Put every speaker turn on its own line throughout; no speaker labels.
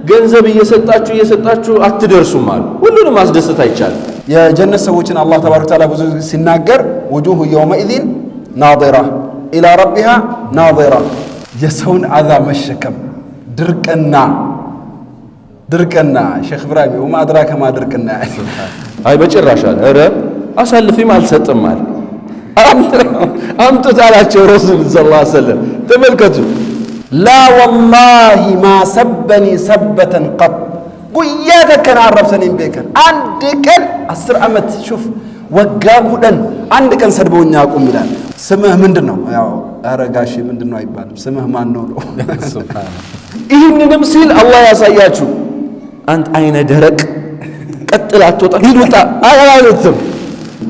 ገንዘብ እየሰጣችሁ አትደርሱም አሉ። ሁሉንም ማስደሰት አይቻልም።
የጀነት ሰዎችን አላህ ተባረከ ወተዓላ ብዙ ሲናገር وجوه يومئذ ناظرة إلى ربها ناظرة የሰውን አዛ መሸከም ድርቅና ሼክ ኢብራሂም ወማ አድራከ ማ ድርቅና
አይ በጭራሽ አለ ኧረ አሳልፊም አልሰጥም አለ አምጡት አላቸው ረሱል ሰለላሁ ዐለይሂ ወሰለም ተመልከቱ
لا والله ما سبني سبة قط ጉያተ ከናረብሰኒም በከን አንድ ቀን 10 ዓመት ሹፍ ወጋጉደን አንድ ቀን ሰድበውኛ አቁም ይላል። ስምህ ምንድነው? ያው አረጋሽ ምንድነው አይባልም። ስምህ ማን ነው?
ሱብሃንአላህ። ይህንንም ሲል አላህ ያሳያችሁ አንተ አይነ ደረቅ ቀጥል አትወጣ ሂድውጣ አያሉትም።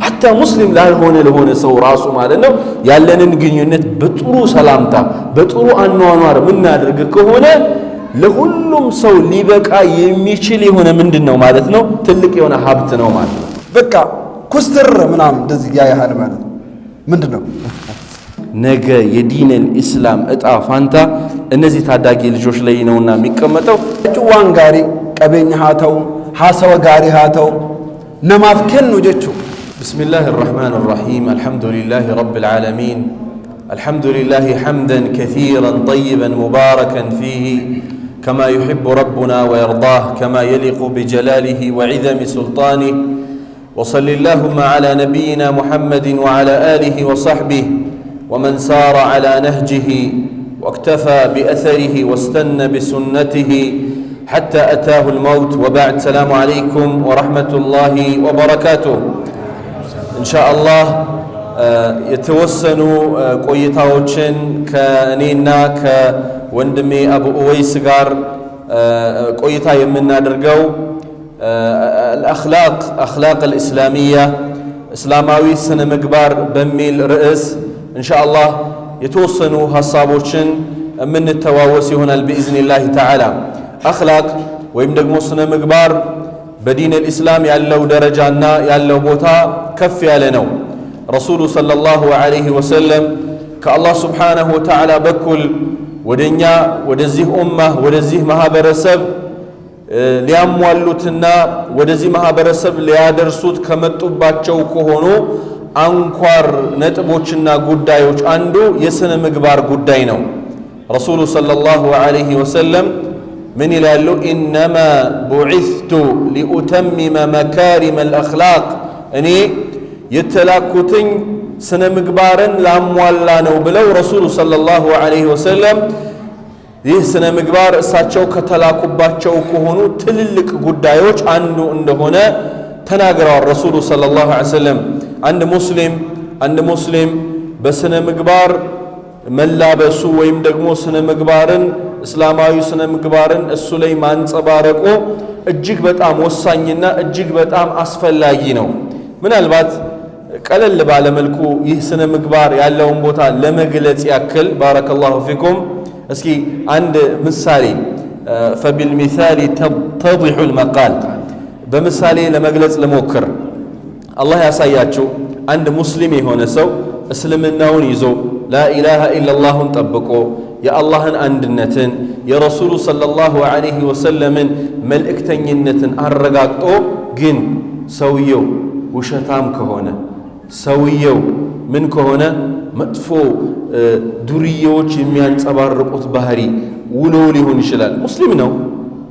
ሐታ ሙስሊም ለሆነ ሰው ራሱ ማለት ነው ያለንን ግንኙነት በጥሩ ሰላምታ በጥሩ አኗኗር ምናደርግ ከሆነ ለሁሉም ሰው ሊበቃ የሚችል የሆነ ምንድነው ማለት ነው ትልቅ የሆነ ሀብት ነው ማለት ነው።
በቃ ኩስትር ምናምን እንደዚህ ያያሃል ማለት ነው። ምንድነው
ነገ የዲን الاسلام እጣ ፋንታ እነዚህ ታዳጊ ልጆች ላይ ነውና የሚቀመጠው
ጭዋን ጋሪ ቀበኛ ሃተው ሐሰወ ጋሪ ሃተው ነማፍከን ነው ጀቹ
بسم الله الرحمن الرحيم الحمد لله رب العالمين الحمد لله حمدا كثيرا طيبا مباركا فيه كما يحب ربنا ويرضاه كما يليق بجلاله وعظم سلطانه وصل اللهم على نبينا محمد وعلى آله وصحبه ومن سار على نهجه واكتفى بأثره واستنى بسنته حتى أتاه الموت وبعد السلام عليكم ورحمة الله وبركاته إن شاء الله يتوسنوا قويتاوچن كنينا كوندمي أبو أويس غار قويتا يمنادرغو الأخلاق أخلاق الإسلامية إسلاماوي سنة مقبار بميل رئيس إن شاء الله يتوصنوا هالصابوشن من التواوسي هنا بإذن الله تعالى أخلاق ويمدقمو سنة مقبار بدين الإسلام يالله درجانا يالله بوتا كف يالنو رسول صلى الله عليه وسلم كالله سبحانه وتعالى بكل ودنيا ودزيه أمة ودزيه مهابرسب ሊያሟሉትና ወደዚህ ማህበረሰብ ሊያደርሱት ከመጡባቸው ከሆኑ አንኳር ነጥቦችና ጉዳዮች አንዱ የስነ ምግባር ጉዳይ ነው። ረሱሉ ሰለላሁ ዐለይሂ ወሰለም ምን ይላሉ? ኢነማ ቡዒስቱ ሊኡተሚመ መካሪመ አልአኽላቅ እኔ የተላኩትኝ ስነ ምግባርን ላሟላ ነው ብለው ረሱሉ ሰለላሁ ዐለይሂ ወሰለም ይህ ስነ ምግባር እሳቸው ከተላኩባቸው ከሆኑ ትልልቅ ጉዳዮች አንዱ እንደሆነ ተናግረዋል። ረሱሉ ሰለላሁ ዐለይሂ ወሰለም አንድ ሙስሊም በስነ ምግባር መላበሱ ወይም ደግሞ ስነ ምግባርን እስላማዊ ስነ ምግባርን እሱ ላይ ማንጸባረቁ እጅግ በጣም ወሳኝና እጅግ በጣም አስፈላጊ ነው። ምናልባት ቀለል ባለ መልኩ ይህ ስነ ምግባር ያለውን ቦታ ለመግለጽ ያክል ባረከላሁ ፊኩም እስኪ አንድ ምሳሌ فبالمثال تتضح المقال በምሳሌ ለመግለጽ ለሞክር አላህ ያሳያችሁ አንድ ሙስሊም የሆነ ሰው እስልምናውን ይዞ لا اله الا الله ጠብቆ የአላህን አንድነትን የረሱሉ ሰለላሁ ዐለይሂ ወሰለምን መልእክተኝነትን አረጋግጦ ግን ሰውየው ውሸታም ከሆነ ሰውየው ምን ከሆነ መጥፎ ዱርዬዎች የሚያንጸባርቁት ባህሪ ውሎ ሊሆን ይችላል። ሙስሊም ነው፣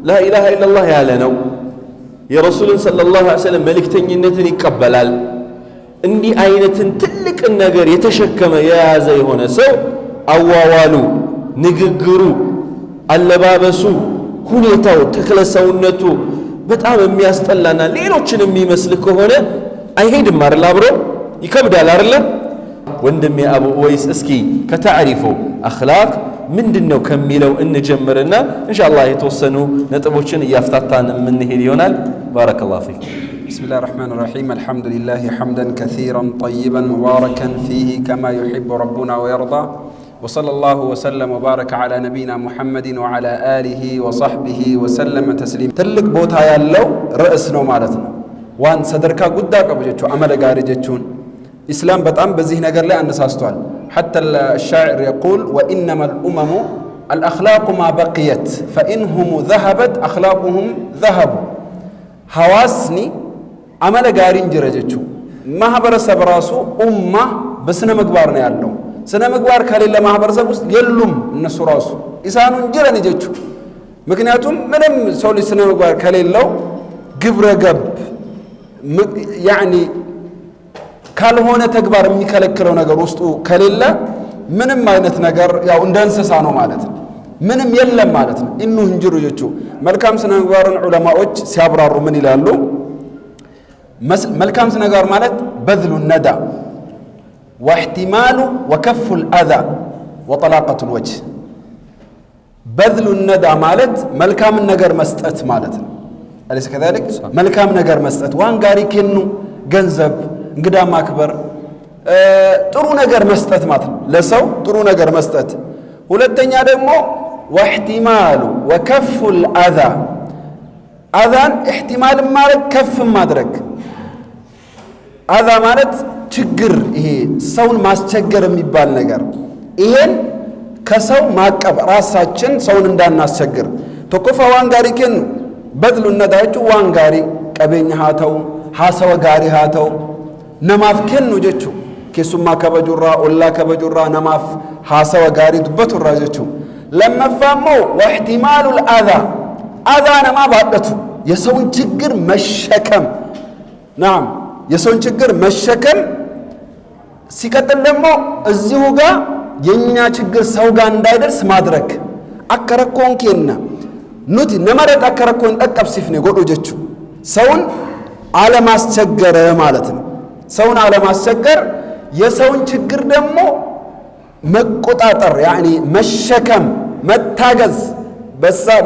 لا اله الا الله ያለ ነው፣ የረሱልን ሰለላሁ ዐለይሂ ወሰለም መልእክተኝነትን ይቀበላል። እንዲህ አይነትን ትልቅ ነገር የተሸከመ የያዘ የሆነ ሰው አዋዋሉ፣ ንግግሩ፣ አለባበሱ፣ ሁኔታው፣ ተክለሰውነቱ በጣም የሚያስጠላና ሌሎችን የሚመስል ከሆነ አይሄድም አይደል? አብሮ ይከብዳል አይደል? ወንድሜ አቡ ኡወይስ እስኪ ከተዕሪፉ አኽላቅ ምንድነው ከሚለው እንጀምርና ኢንሻአላህ የተወሰኑ ነጥቦችን እያፍታታን የምንሄድ ይሆናል። ባረከላሁ ፊክ።
بسم الله الرحمن الرحيم الحمد لله حمدا كثيرا طيبا مباركا فيه كما يحب ربنا ويرضى وصلى الله وسلم وبارك على نبينا محمد وعلى آله وصحبه وسلم تسليما تلك بوتا يالله رأس نو مالتنا وان صدركا قدا قبجتو عمل غارجتون إسلام بتأم بزيه نجر لي أن نساستوال حتى الشاعر يقول وإنما الأمم الأخلاق ما بقيت فإنهم ذهبت أخلاقهم ذهبوا حواسني عمل قارين جرجتشو ما هبرسب راسو أمة بسنة مقبارنا يالله سنة مقبار كالي ما هبرسب يلوم النسو راسو إسانون جراني جتشو مكنياتهم منم سولي سنة مقبار كالي اللو قبر قب يعني ካልሆነ ተግባር የሚከለክለው ነገር ውስጡ ከሌለ ምንም አይነት ነገር ያው እንደ እንስሳ ነው ማለት ነው ምንም የለም ማለት ነው ኢኑ እንጅሩጆቹ መልካም ስነ ምግባርን ዑለማዎች ሲያብራሩ ምን ይላሉ መልካም ስነ ምግባር ማለት በذل الندى واحتمال وكف الاذى وطلاقه الوجه بذل الندى ማለት መልካም ነገር መስጠት ማለት ነው አለስ كذلك መልካም ነገር መስጠት ዋንጋሪ ከኑ ገንዘብ እንግዳ ማክበር ጥሩ ነገር መስጠት ማለት ነው ለሰው ጥሩ ነገር መስጠት ሁለተኛ ደግሞ واحتمال وكف الاذى اذان احتمال ማድረግ ከፍ ማድረግ اذى ማለት ችግር ይሄ ሰውን ማስቸገር የሚባል ነገር ይሄን ከሰው ማቀብ ራሳችን ሰውን እንዳናስቸግር ተቆፋ ዋንጋሪ ከን በድሉ ነዳቹ ዋንጋሪ ቀበኛ ሃተው ሐሰወ ጋሪ ሃተው ነማፍ ከን ወጀቹ ከሱማ ከበጁራ ኦላ ከበጁራ ነማፍ ሐሰወ ጋሪ ዱበቱራ ወጀቹ ለመፋሞ واحتمال الاذى اذى ነማ ባደቱ የሰውን ችግር መሸከም ናም የሰውን ችግር መሸከም ሲቀጥል ደግሞ እዚሁ ጋር የኛ ችግር ሰው ጋር እንዳይደርስ ማድረግ አከረኮን ከና ኑቲ ነመረጥ አከረኮን ጠቀብሲፍ ነው ጎዶጀቹ ሰውን አለማስቸገር ማለት ነው ሰውን አለማስቸገር የሰውን ችግር ደግሞ መቆጣጠር يعني መሸከም መታገዝ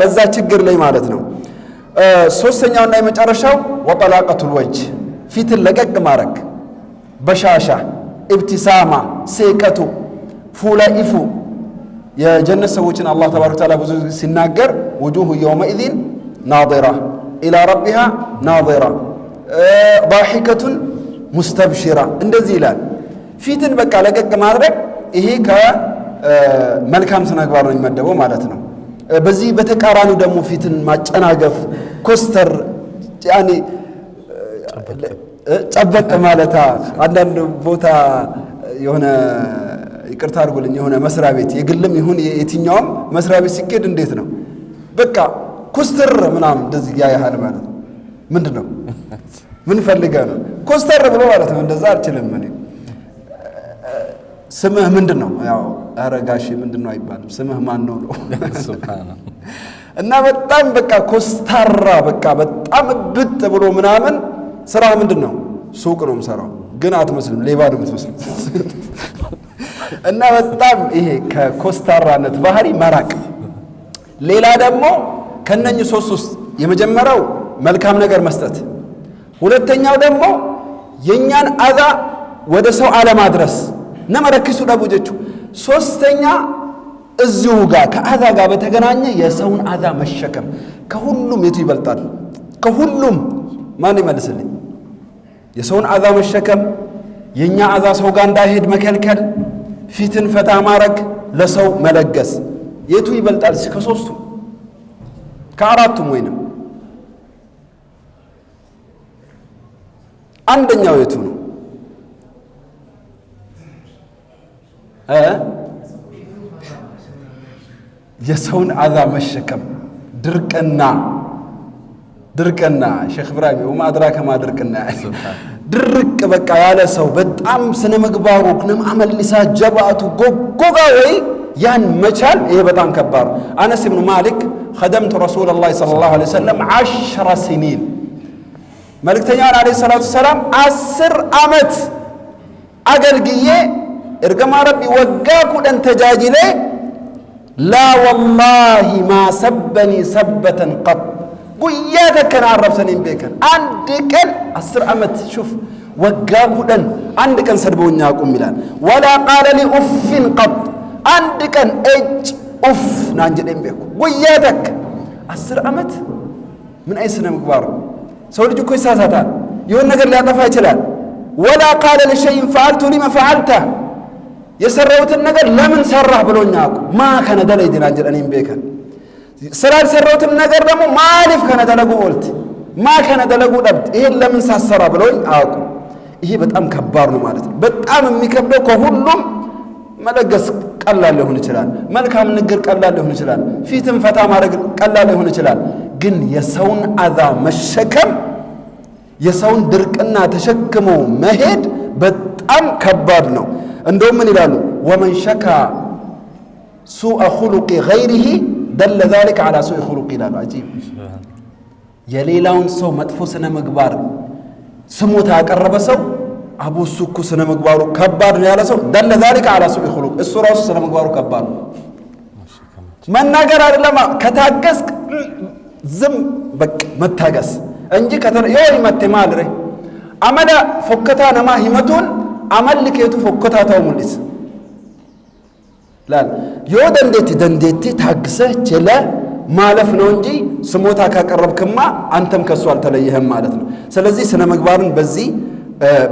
በዛ ችግር ላይ ማለት ነው ሶስተኛውና የመጨረሻው وطلاقه الوجه ፊትን ለቀቅ ማድረግ በሻሻ ابتسامه ሰይቀቱ ፉላኢፉ የጀነት ሰዎችን አላህ ተባረከ ወተዓላ ብዙ ሲናገር وجوه يومئذ ناظره الى ربها ناظره ضاحكه مستبشره እንደዚህ ይላል ፊትን በቃ ለቀቅ ማድረግ ይሄ ከመልካም ስነ ምግባር ነው የሚመደበው ማለት ነው በዚህ በተቃራኒው ደግሞ ፊትን ማጨናገፍ ኮስተር يعني ጨበቅ ማለታ አንዳንድ ቦታ የሆነ ይቅርታ አድርጉልኝ የሆነ መስሪያ ቤት የግልም ይሁን የትኛውም መስሪያ ቤት ሲኬድ እንዴት ነው በቃ ኮስተር ምናምን እንደዚህ ያያል ማለት ነው ምንድነው ምን ፈልጋ ነው ኮስተር ብሎ ማለት ነው እንደዛ አልችልም እኔ ስምህ ምንድነው ያው አረጋሽ ምንድነው አይባልም ስምህ ማን ነው ሱብሃንአላህ እና በጣም በቃ ኮስታራ በቃ በጣም ብጥ ብሎ ምናምን ስራ ምንድነው ሱቅ ነው የምሰራው ግን አትመስልም ሌባ ነው የምትመስለው እና በጣም ይሄ ከኮስታራነት ባህሪ መራቅ ሌላ ደግሞ ከነኚህ ሶስት የመጀመሪያው መልካም ነገር መስጠት ሁለተኛው ደግሞ የኛን አዛ ወደ ሰው አለማድረስ ነመረክሱ ደቡጀቹ ሶስተኛ እዚሁ ጋር ከአዛ ጋር በተገናኘ የሰውን አዛ መሸከም ከሁሉም የቱ ይበልጣል ከሁሉም ማን ይመልስልኝ የሰውን አዛ መሸከም የኛ አዛ ሰው ጋር እንዳይሄድ መከልከል ፊትን ፈታ ማረግ ለሰው መለገስ የቱ ይበልጣል ከሶስቱ ከአራቱም ወይንም አንደኛው የቱ ነው የሰውን አዛ መሸከም ድርቅና ሼክ ኢብራሂም ወማ አድራከ ማ ድርቅና ድርቅ በቃ ያለ ሰው በጣም ስነ ምግባሩ ከነም አመልሳ ጀባቱ ጎጎጋ ወይ ያን መቻል ይሄ በጣም ከባድ አነስ ኢብኑ ማሊክ خدمت رسول الله صلى الله عليه وسلم 10 سنين መልእክተኛውን አለይሂ ሰላቱ ሰላም 10 አመት አገልግዬ እርገማ ረቢ ወጋኩ ደን ተጃጅሌ لا والله ما سبني سبة قط قياتك كان عرفسني بيكن عندك 10 عمت شوف وقاكو دن عندك سربوني اقوم ميلان ولا قال لي اف قط عندك اج اف نانجدين بيكو قياتك 10 عمت من اي سنه مغبار سو ልጅ እኮ ይሳሳታል የሆነ ነገር ሊያጠፋ ይችላል ولا قال لشيء فعلت لما فعلته የሰራውትን ነገር ለምን ሰራህ ብሎኛ አቁ ማ ከነ ደለ ይድናንጀል እኔም በከን ስላልሰራውትን ነገር ደግሞ ማሊፍ ከነ ደለጉ ኦልት ማ ከነ ደለጉ ደብት ይሄን ለምን ሳሰራ ብሎኝ አቁ ይሄ በጣም ከባድ ነው ማለት ነው በጣም የሚከብደው ከሁሉም መለገስ ቀላል ሊሆን ይችላል መልካም ንግር ቀላል ሊሆን ይችላል ፊትም ፈታ ማድረግ ቀላል ሊሆን ይችላል ግን የሰውን አዛ መሸከም የሰውን ድርቅና ተሸክሞ መሄድ በጣም ከባድ ነው እንደውም ምን ይላሉ ወመን ሸካ ሱአ ኹሉቂ ገይሪሂ ደለ ذلك على سوء خلق ይላሉ አጂብ የሌላውን ሰው መጥፎ ስነ ምግባር ስሞታ ያቀረበ ሰው አቡ ሱኩ ስነ ምግባሩ ከባድ ነው ያለ ሰው ደለ ذلك على سوء خلق እሱ ራሱ ስነ ምግባሩ ከባድ ነው መናገር አይደለም ከታገስ ዝም በቃ መታገስ እንጂ ከተነ የይ መተማል ረ አመዳ ፎከታ ነማ ሂመቱን አመልከቱ ፎከታ ታውሙልስ ላል ደንዴት ታግሰ ቸለ ማለፍ ነው እንጂ ስሞታ ካቀረብክማ አንተም ከሱ አልተለየህም ማለት ነው ስለዚህ ስነ ምግባርን በዚህ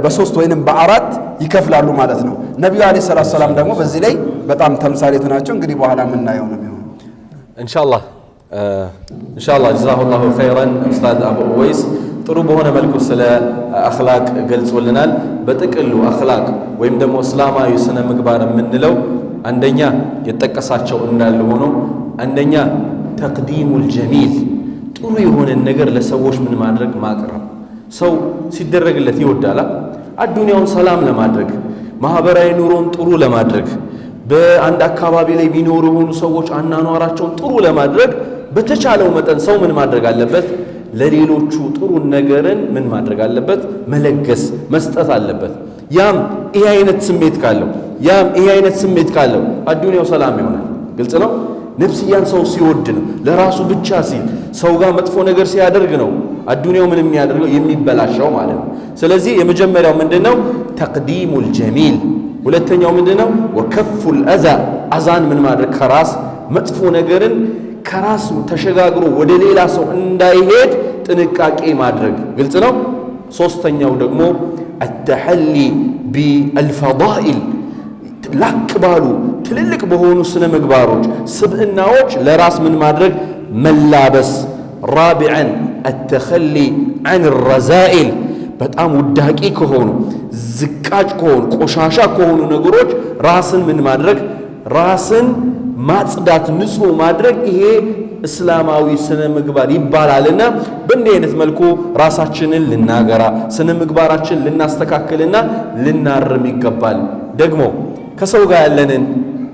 በሶስት ወይንም በአራት ይከፍላሉ ማለት ነው ነብዩ አለይሂ ሰላም ደግሞ በዚህ ላይ በጣም ተምሳሌት ናቸው እንግዲህ በኋላ ምን እናየው ነው የሚሆነው
ኢንሻአላህ ጀዛሁላሁ ኸይራን ኡስታዝ አቡ ኡወይስ ጥሩ በሆነ መልኩ ስለ አኽላቅ ገልጾልናል በጥቅሉ አኽላቅ ወይም ደግሞ እስላማዊ ስነ ምግባር የምንለው አንደኛ የተጠቀሳቸው እንዳለ ሆኖ አንደኛ ተቅዲሙል ጀሚል ጥሩ የሆነ ነገር ለሰዎች ምን ማድረግ ማቅረብ ሰው ሲደረግለት ይወዳል አዱንያውን ሰላም ለማድረግ ማህበራዊ ኑሮን ጥሩ ለማድረግ በአንድ አካባቢ ላይ ቢኖሩ ሆኑ ሰዎች አናኗራቸውን ጥሩ ለማድረግ በተቻለው መጠን ሰው ምን ማድረግ አለበት ለሌሎቹ ጥሩ ነገርን ምን ማድረግ አለበት መለገስ መስጠት አለበት ያም ይሄ አይነት ስሜት ካለው አዱንያው ሰላም ይሆናል ግልጽ ነው ነፍስያን ሰው ሲወድ ነው ለራሱ ብቻ ሲል ሰው ጋር መጥፎ ነገር ሲያደርግ ነው አዱንያው ምን የሚያደርገው የሚበላሻው ማለት ነው ስለዚህ የመጀመሪያው ምንድነው ተቅዲሙል ጀሚል ሁለተኛው ምንድነው ወከፉል አዛን ምን ማድረግ ከራስ መጥፎ ነገርን ከራስ ተሸጋግሮ ወደ ሌላ ሰው እንዳይሄድ ጥንቃቄ ማድረግ ግልጽ ነው ሶስተኛው ደግሞ التحلي بالفضائل ላክባሉ ትልልቅ በሆኑ ስነ ምግባሮች ስብዕናዎች ለራስ ምን ማድረግ መላበስ رابعا التخلي عن الرذائل በጣም ውዳቂ ከሆኑ ዝቃጭ ከሆኑ ቆሻሻ ከሆኑ ነገሮች ራስን ምን ማድረግ ራስን ማጽዳት ንጹህ ማድረግ ይሄ እስላማዊ ስነ ምግባር ይባላልና በእንዲህ አይነት መልኩ ራሳችንን ልናገራ ስነ ምግባራችን ልናስተካክልና ልናርም ይገባል ደግሞ ከሰው ጋር ያለንን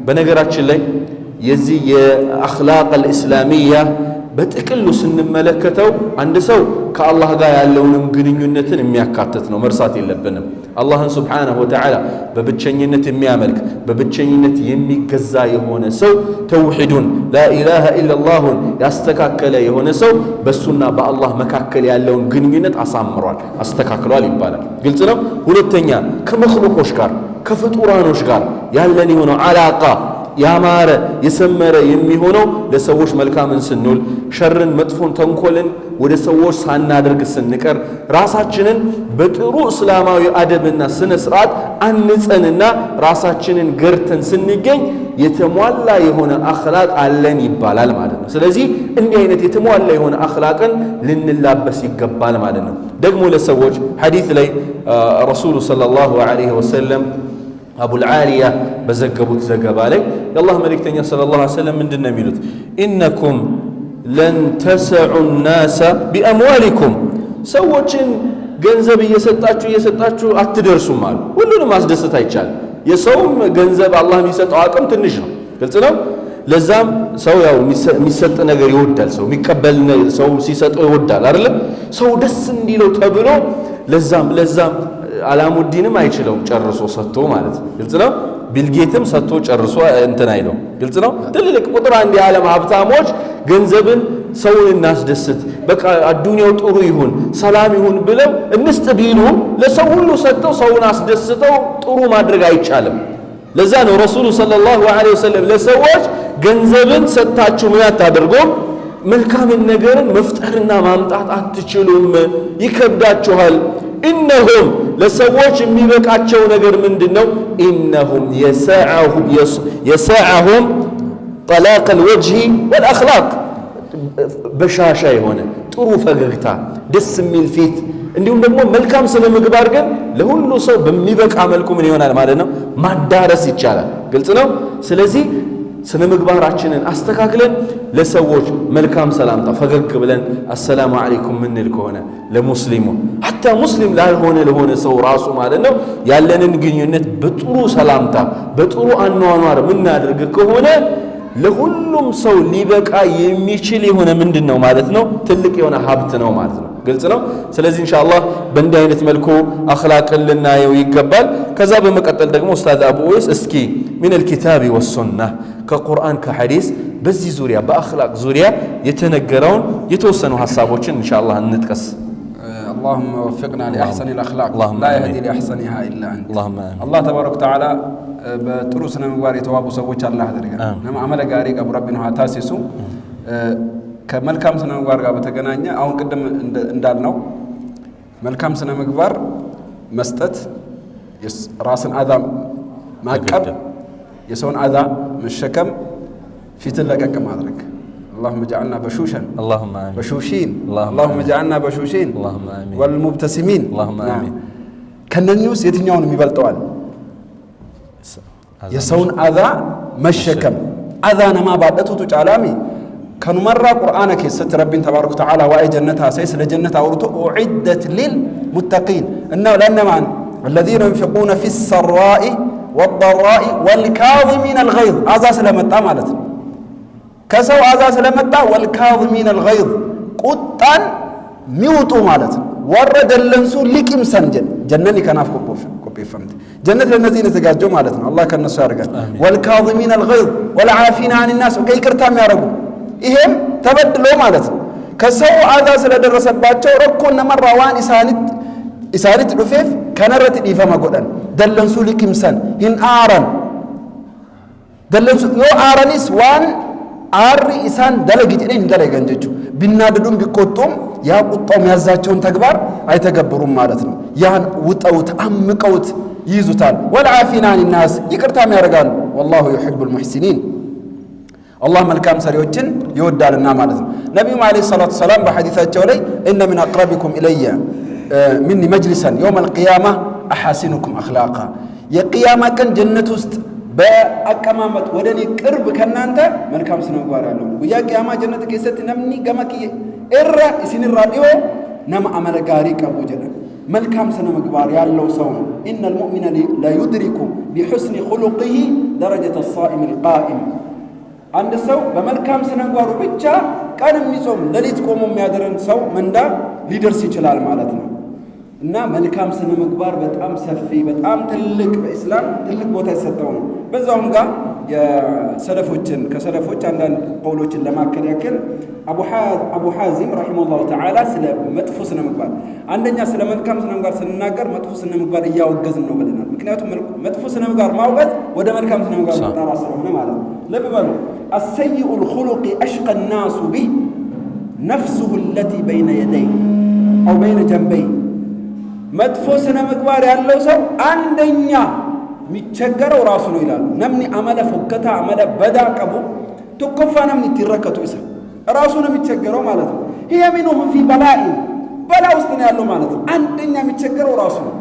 በነገራችን ላይ የዚህ የአኽላቅ አልእስላሚያ በጥቅሉ ስንመለከተው አንድ ሰው ከአላህ ጋር ያለውንም ግንኙነትን የሚያካትት ነው መርሳት የለብንም አላህን ሱብሓነሁ ወተዓላ በብቸኝነት የሚያመልክ በብቸኝነት የሚገዛ የሆነ ሰው ተውሂዱን ላኢላሃ ኢላላሁን ያስተካከለ የሆነ ሰው በሱና በአላህ መካከል ያለውን ግንኙነት አሳምሯል አስተካክሏል ይባላል ግልጽ ነው ሁለተኛ ከመኽሉቆች ጋር ከፍጡራኖች ጋር ያለን የሆነው አላቃ ያማረ የሰመረ የሚሆነው ለሰዎች መልካምን ስንል ሸርን መጥፎን ተንኮልን ወደ ሰዎች ሳናደርግ ስንቀር ራሳችንን በጥሩ እስላማዊ አደብና ስነ ስርዓት አንጸንና ራሳችንን ገርተን ስንገኝ የተሟላ የሆነ አኽላቅ አለን ይባላል ማለት ነው ስለዚህ እንዲህ አይነት የተሟላ የሆነ አኽላቅን ልንላበስ ይገባል ማለት ነው ደግሞ ለሰዎች ሐዲስ ላይ ረሱሉ ሰለላሁ ዐለይሂ ወሰለም አቡል ዓሊያ በዘገቡት ዘገባ ላይ የአላህ መልእክተኛ ሰለላሁ ዐለይሂ ወሰለም ምንድነው የሚሉት ኢነኩም ለን ተሰዑ الناس بأموالكم ሰዎችን ገንዘብ እየሰጣችሁ አትደርሱም አሉ ሁሉንም ማስደሰት አይቻልም የሰውም ገንዘብ አላህ የሚሰጠው አቅም ትንሽ ነው ግልጽ ነው ለዛም ሰው ያው የሚሰጥ ነገር ይወዳል ሰው የሚቀበል ሰው ሲሰጠው ይወዳል አይደል ሰው ደስ እንዲለው ተብሎ ለዛም አላሙዲንም አይችለው ጨርሶ ሰጥቶ ማለት ግልጽ ነው ቢልጌትም ሰጥቶ ጨርሶ እንትን አይለው ግልጽ ነው ትልልቅ ቁጥር አንድ የዓለም ሀብታሞች ገንዘብን ሰውን እናስደስት በቃ አዱንያው ጥሩ ይሁን ሰላም ይሁን ብለው እንስጥ ቢሉ ለሰው ሁሉ ሰጥተው ሰውን አስደስተው ጥሩ ማድረግ አይቻልም ለዛ ነው ረሱሉ ሰለላሁ ዐለይሂ ወሰለም ለሰዎች ገንዘብን ሰጣችሁ ምን አታደርጉም መልካም ነገርን መፍጠርና ማምጣት አትችሉም ይከብዳችኋል ኢነሁም ለሰዎች የሚበቃቸው ነገር ምንድነው? ኢነሁም የሰዐሁም ጠላቅ الوجه والأخلاق በሻሻ የሆነ ጥሩ ፈገግታ፣ ደስ የሚል ፊት፣ እንዲሁም ደግሞ መልካም ስነ ምግባር ግን ለሁሉ ሰው በሚበቃ መልኩ ምን ይሆናል ማለት ነው ማዳረስ ይቻላል። ግልጽ ነው። ስለዚህ ስነ ምግባራችንን አስተካክለን ለሰዎች መልካም ሰላምታ ፈገግ ብለን አሰላሙ አለይኩም ምንል ከሆነ ለሙስሊሙ ሐታ ሙስሊም ላልሆነ ለሆነ ሰው ራሱ ማለት ነው ያለንን ግንኙነት በጥሩ ሰላምታ በጥሩ አኗኗር ምናደርግ ከሆነ ለሁሉም ሰው ሊበቃ የሚችል የሆነ ምንድነው ማለት ነው ትልቅ የሆነ ሀብት ነው ማለት ነው። ግልጽ ነው። ስለዚህ ኢንሻአላህ በእንዲህ አይነት መልኩ አኽላቅን ልናየው ይገባል። ከዛ በመቀጠል ደግሞ ኡስታዝ አቡ ወይስ እስኪ من الكتاب والسنة ከቁርአን ከሐዲስ በዚህ ዙሪያ በአኽላቅ ዙሪያ የተነገረውን የተወሰኑ ሐሳቦችን ኢንሻአላህ እንጥቀስ።
اللهم وفقنا لأحسن الأخلاق لا يهدي لأحسنها إلا أنت الله تبارك وتعالى በጥሩ ስነ ምግባር የተዋቡ ሰዎች አላህ ያደርገን። አመለ ጋሪ ቀብሩ ረቢና ታሲሱ ከመልካም ስነ ምግባር ጋር በተገናኘ አሁን ቅድም እንዳልነው መልካም ስነ ምግባር መስጠት፣ ራስን አዛ ማቀብ፣ የሰውን አዛ መሸከም፣ ፊትን ለቀቅ ማድረግ። اللهم اجعلنا بشوشا
اللهم آمين
بشوشين اللهم اجعلنا بشوشين
اللهم آمين
والمبتسمين
اللهم آمين
ከነኚውስ የትኛውን ይበልጠዋል? የሰውን አዛ መሸከም አዛ ነማ ባደቱቱ ጫላሚ ከኑመራ ቁርአን ከሰት ረቢን ተባረከ ወተዓላ ወአይ ጀነታ ሰይስ ለጀነት አውርቶ ኡዒደት ሊልሙተቂን እና ለነማን الذين ينفقون في السراء والضراء والكاظمين الغيظ አዛ ስለመጣ ማለት ነው። ከሰው አዛ ስለመጣ والكاظمين الغيظ ቁጣን ሚውጡ ማለት ነው። ወረደለንሱ ሊቂም ሰንጀን ጀነኒ ከናፍ ቆጴፈምት ጀነት ለነዚህ የተዘጋጀው ማለት ነው። አላህ ከነሱ ያርጋል። والكاظمين الغيظ والعافين عن الناس ከይቅርታ የሚያረጉ ይሄም ተበድሎ ማለት ነው። ከሰው አዛ ስለደረሰባቸው ረኮነ መራዋን ኢሳኒት ዱፌፍ ከነረት ዲፈማ ጎዳን ደለንሱ ሊቂምሰን ኢን አራን ደለንሱ ዮ አራኒስ ዋን አሪ ኢሳን ደለግጭኔ እንደለገንጀቹ ቢናደዱም ቢቆጡም ያ ቁጣው የሚያዛቸውን ተግባር አይተገብሩም ማለት ነው። ያን ውጠውት አምቀውት ይይዙታል። ወልዓፊና አን الناس ይቅርታም ያደርጋሉ። والله يحب المحسنين አላህ መልካም ሰሪዎችን ይወዳልና ማለት ነው። ነብዩ አለይሂ ሰላቱ ሰላም በሐዲሳቸው ላይ ان من اقربكم الي مني مجلسا يوم القيامه احاسنكم اخلاقا የቂያማ ቀን ጀነት ውስጥ በአቀማመጥ ወደኔ ቅርብ ከናንተ መልካም ስነ ምግባር ያለው ነው። ያ ቂያማ ጀነት ከሰት ነምኒ ገመክ እራ ሲንራ ዲዮ ነማ አመለ ጋሪ ቀቡ ጀነት መልካም ስነ ምግባር ያለው ሰው ነው። ان المؤمن لا يدرك بحسن خلقه درجه الصائم القائم አንድ ሰው በመልካም ስነ ምግባሩ ብቻ ቀን የሚጾም ሌሊት ቆሞ የሚያደረን ሰው መንዳ ሊደርስ ይችላል ማለት ነው። እና መልካም ስነ ምግባር በጣም ሰፊ በጣም ትልቅ በእስላም ትልቅ ቦታ ይሰጠው ነው። በዛውም ጋር የሰለፎችን ከሰለፎች አንዳንድ ቀውሎችን ለማከል ያክል አቡ ሐዚም ረሂመሁላሁ ተዓላ ስለ መጥፎ ስነ ምግባር አንደኛ ስለ መልካም ስነ ምግባር ስንናገር መጥፎ ስነ ምግባር እያወገዝን ነው ብለናል። ምክንያቱም መጥፎ ስነ ምግባር ማውገዝ ወደ መልካም ስነ ምግባር መጣራት ስለሆነ ማለት ነው። ልብ በሉ السيء الخلق أشقى الناس به نفسه التي بين يديه أو بين جنبيه መጥፎ ስነ ምግባር ያለው ሰው አንደኛ የሚቸገረው ራሱ ነው ይላሉ። ነምኒ አመለ ፎከታ አመለ በዳ ቀቡ ተቆፋ ነምኒ ትረከቱ ይሰ ራሱ ነው የሚቸገረው ማለት ነው። ይሄ ምንሁ في بلاء በላ ውስጥ ነው ያለው ማለት ነው። አንደኛ የሚቸገረው ራሱ ነው።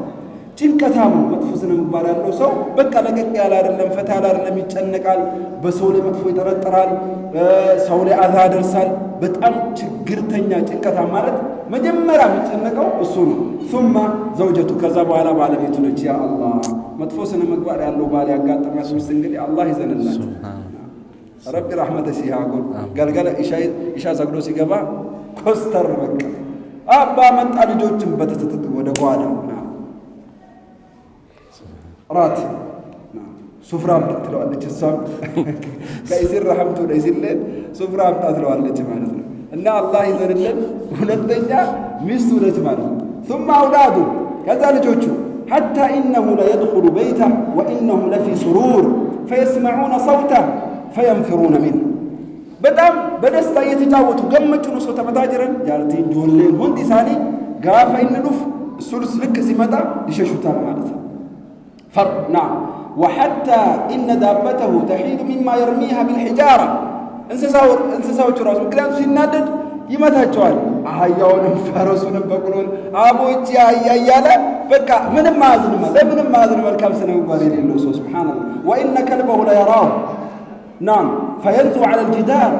ጭንቀታም መጥፎ ስነ ምግባር ያለው ሰው በቃ ለቀቅ ያለ አይደለም፣ ፈታ ያለ አይደለም፣ ይጨነቃል፣ በሰው ላይ መጥፎ ይጠረጥራል፣ ሰው ላይ አዛ ያደርሳል። በጣም ችግርተኛ ጭንቀታም ማለት መጀመሪያ የሚጨነቀው እሱ ነው። ثم ዘውጀቱ ከዛ በኋላ ባለቤቱ ነች። ያ አላህ መጥፎ ስነ ምግባር ያለው ባል ያጋጠማት ሱስ እንግዲህ አላህ ይዘንላት። ረቢ ረህመተ ሲሃጎል ገልገለ ኢሻ ሰግዶ ሲገባ ኮስተር በቃ አባ መጣ ልጆችን በተተተ ወደ ጓዳ ራት ሱፍራ አምጣ ትለዋለች። እሷም ከይሲር ረሐምቱ ለይሲልን ሱፍራ አምጣ ትለዋለች ማለት ነው። እና አላህ ይዘንልን። ሁለተኛ ሚስቱ ነች ማለት ነው። ثم أولاده كذا ልጆቹ حتى إنه لا يدخل بيته وإنهم لفي سرور فيسمعون صوته فينفرون منه በጣም በደስታ እየተጫወቱ ገመቹ ነው ሰው ተመታጀረን ጃርቲ ጆሌ ወንዲ ሳኒ ጋፋ ይንዱፍ ሱሉስ ልክ ሲመጣ ይሸሹታል ማለት ነው። ፈር ናም ወሐታ ኢነ ዳበተሁ ተሒሉ ሚማ የርሚሃ ቢልሒጃራ እንስሳዎቹ ራሱ ምክንያቱ ሲናደድ ይመታቸዋል። አህያውንም ፈረሱንም በቅሎን አቦጂ አህያ እያለ በቃ ምንም አያዝንም። ለምንም አያዝንም። መልካም ስነ ምግባር የሌለው ሰው ሱብሓነላህ። ወኢነ ከልበሁ ለየራሁ ናም ፈየንዙ ዐለ ልጅዳር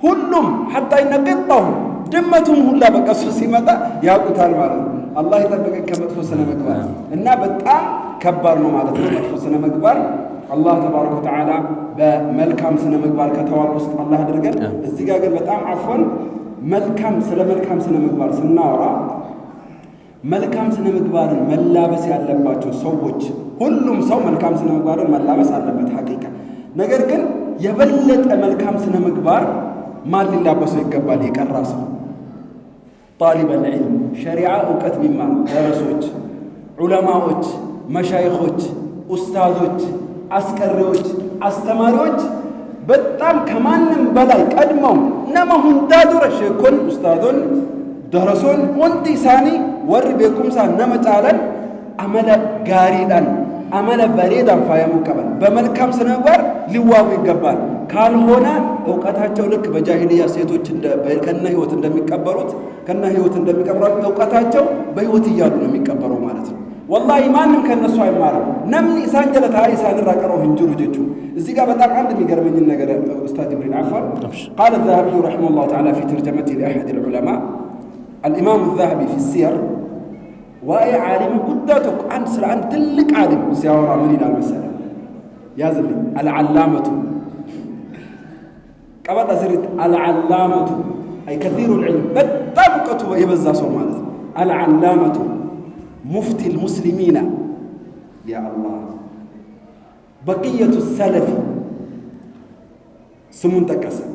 ሁሉም ሐታ ኢነ ቅጣሁ ድመቱም ሁላ በቃ እሱ ሲመጣ ያውቁታል ማለት ነው። አላህ ይጠብቀን ከመጥፎ ስነ ምግባር እና በጣም ከባድ ነው ማለት ነው መጥፎ ስነ ምግባር። አላህ ተባረከ ወተዓላ በመልካም ስነ ምግባር ከተዋብ ውስጥ አላህ አድርገን። እዚህ ጋር ግን በጣም አፎን መልካም ስነ ምግባር ስናወራ መልካም ስነ ምግባርን መላበስ ያለባቸው ሰዎች ሁሉም ሰው መልካም ስነ ምግባርን መላበስ አለበት ሐቂቃ። ነገር ግን የበለጠ መልካም ስነ ምግባር ማን ሊላበሰው ይገባል? የቀራ ሰው ጣሊበል ዒልም ሸሪዓ እውቀት ቢማር ደረሶች፣ ዑለማዎች፣ መሻይኾች፣ ኡስታዞች፣ አስቀሪዎች፣ አስተማሪዎች በጣም ከማንም በላይ ቀድመው ነመሁን ዳዱረ ሼኮን ኡስታዞን ደረሶን ወንቲ ሳኒ ወር ቤኩምሳ ነመጫለን አመለ ጋሪዳን አመለ በሬዳን ፋየሙ ቀበል በመልካም ስነ ምግባር ሊዋቡ ይገባል። ካልሆነ እውቀታቸው ልክ በጃሂልያ ሴቶች ከነ ህይወት እንደሚቀበሩት እውቀታቸው በህይወት እያሉ ነው የሚቀበረው ማለት ነው። ወላሂ ማንም ከነሱ አይማርም። ነምን ኢሳን ጀለታ ኢሳን ረቀረው እንጅሩ ጀቹ እዚህ ጋር በጣም አንድ የሚገርመኝ ነገር ኡስታዝ ኢብራሂም አፈር قال الذهبي رحمه الله تعالى في ترجمته لأحد العلماء الإمام الذهبي في السير وأي عالم قداتك عن سلعان تلك عالم سيورا من إلى المسألة يا زلمة العلامة كما تسرت العلامة أي كثير العلم بتام كتب يبزا صومالة العلامة مفتي المسلمين يا الله بقية السلف سمون تكسر